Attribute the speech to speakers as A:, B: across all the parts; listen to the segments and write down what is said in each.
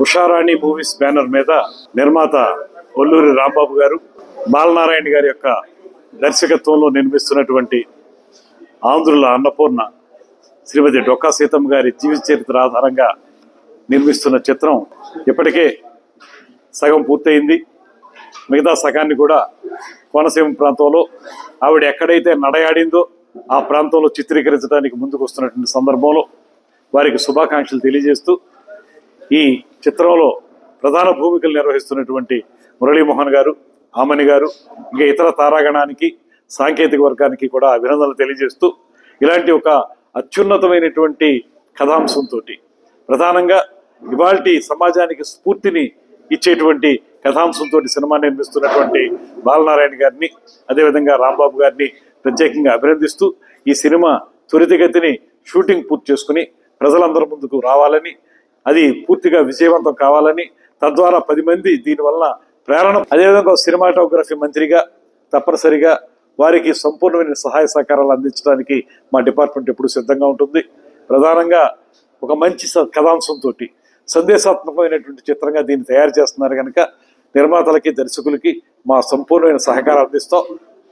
A: Usharani movies banner మీద నిర్మాత ఒల్లూరి రాంబాబు గారు, బాలనారాయణ గారి యొక్క దర్శకత్వంలో నిర్మిస్తున్నటువంటి ఆంధ్రుల అన్నపూర్ణ శ్రీమతి డొక్కా సీతమ్మ గారి జీవిత చరిత్ర ఆధారంగా నిర్మిస్తున్న చిత్రం ఇప్పటికే సగం పూర్తయింది. మిగతా సగాన్ని కూడా కోనసీమ ప్రాంతంలో ఆవిడ ఎక్కడైతే నడయాడిందో ఆ ప్రాంతంలో చిత్రీకరించడానికి ముందుకు వస్తున్నటువంటి సందర్భంలో వారికి శుభాకాంక్షలు తెలియజేస్తూ ఈ చిత్రంలో ప్రధాన భూమికలు నిర్వహిస్తున్నటువంటి మురళీమోహన్ గారు, ఆమని గారు, ఇంకా ఇతర తారాగణానికి, సాంకేతిక వర్గానికి కూడా అభినందనలు తెలియజేస్తూ ఇలాంటి ఒక అత్యున్నతమైనటువంటి కథాంశంతో ప్రధానంగా ఇవాల్టి సమాజానికి స్ఫూర్తిని ఇచ్చేటువంటి కథాంశంతో సినిమా నిర్మిస్తున్నటువంటి బాలనారాయణ గారిని, అదేవిధంగా రాంబాబు గారిని ప్రత్యేకంగా అభినందిస్తూ ఈ సినిమా త్వరితగతిని షూటింగ్ పూర్తి చేసుకుని ప్రజలందరి ముందుకు రావాలని, అది పూర్తిగా విజయవంతం కావాలని, తద్వారా 10 మంది దీనివల్ల ప్రేరణ, అదేవిధంగా సినిమాటోగ్రఫీ మంత్రిగా తప్పనిసరిగా వారికి సంపూర్ణమైన సహాయ సహకారాలు అందించడానికి మా డిపార్ట్మెంట్ ఎప్పుడు సిద్ధంగా ఉంటుంది. ప్రధానంగా ఒక మంచి కథాంశంతో సందేశాత్మకమైనటువంటి చిత్రంగా దీన్ని తయారు చేస్తున్నారు కనుక నిర్మాతలకి, దర్శకులకి మా సంపూర్ణమైన సహకారం అందిస్తాం.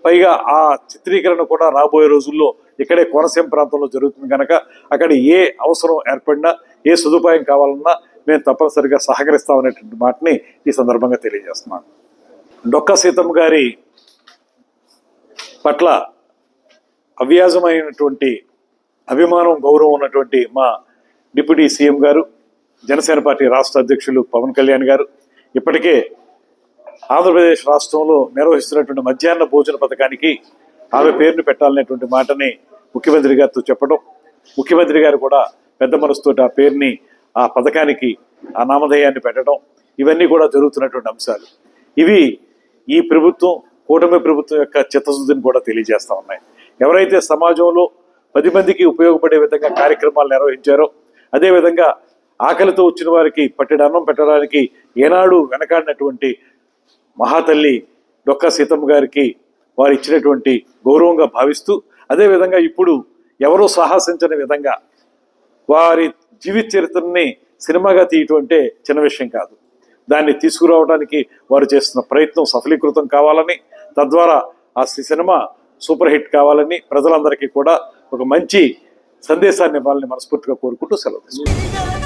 A: పైగా ఆ చిత్రీకరణ కూడా రాబోయే రోజుల్లో ఇక్కడే కోనసీమ ప్రాంతంలో జరుగుతుంది కనుక అక్కడ ఏ అవసరం ఏర్పడినా, ఏ సదుపాయం కావాలన్నా మేము తప్పనిసరిగా సహకరిస్తామనేటువంటి మాటని ఈ సందర్భంగా తెలియజేస్తున్నాను. డొక్కా సీతమ్మ గారి పట్ల అవ్యాజమైనటువంటి అభిమానం, గౌరవం ఉన్నటువంటి మా డిప్యూటీ సీఎం గారు, జనసేన పార్టీ రాష్ట్ర అధ్యక్షులు పవన్ కళ్యాణ్ గారు ఇప్పటికే ఆంధ్రప్రదేశ్ రాష్ట్రంలో నిర్వహిస్తున్నటువంటి మధ్యాహ్న భోజన పథకానికి ఆమె పేరును పెట్టాలనేటువంటి మాటని ముఖ్యమంత్రి గారితో చెప్పడం, ముఖ్యమంత్రి గారు కూడా పెద్ద మనసుతో ఆ పేరుని, ఆ పథకానికి ఆ నామధేయాన్ని పెట్టడం, ఇవన్నీ కూడా జరుగుతున్నటువంటి అంశాలు. ఇవి ఈ ప్రభుత్వం, కూటమి ప్రభుత్వం యొక్క చిత్తశుద్ధిని కూడా తెలియజేస్తా ఉన్నాయి. ఎవరైతే సమాజంలో 10 మందికి ఉపయోగపడే విధంగా కార్యక్రమాలు నిర్వహించారో, అదేవిధంగా ఆకలితో వచ్చిన వారికి పట్టెడు అన్నం పెట్టడానికి ఏనాడు వెనకాడినటువంటి మహాతల్లి డొక్కా సీతమ్మ గారికి వారు ఇచ్చినటువంటి గౌరవంగా భావిస్తూ, అదేవిధంగా ఇప్పుడు ఎవరో సాహసించని విధంగా వారి జీవిత చరిత్రని సినిమాగా తీయటం అంటే చిన్న విషయం కాదు. దాన్ని తీసుకురావడానికి వారు చేస్తున్న ప్రయత్నం సఫలీకృతం కావాలని, తద్వారా ఆ సినిమా సూపర్ హిట్ కావాలని, ప్రజలందరికీ కూడా ఒక మంచి సందేశాన్ని ఇవ్వాలని మనస్ఫూర్తిగా కోరుకుంటూ సెలవు తీసుకుంటాం.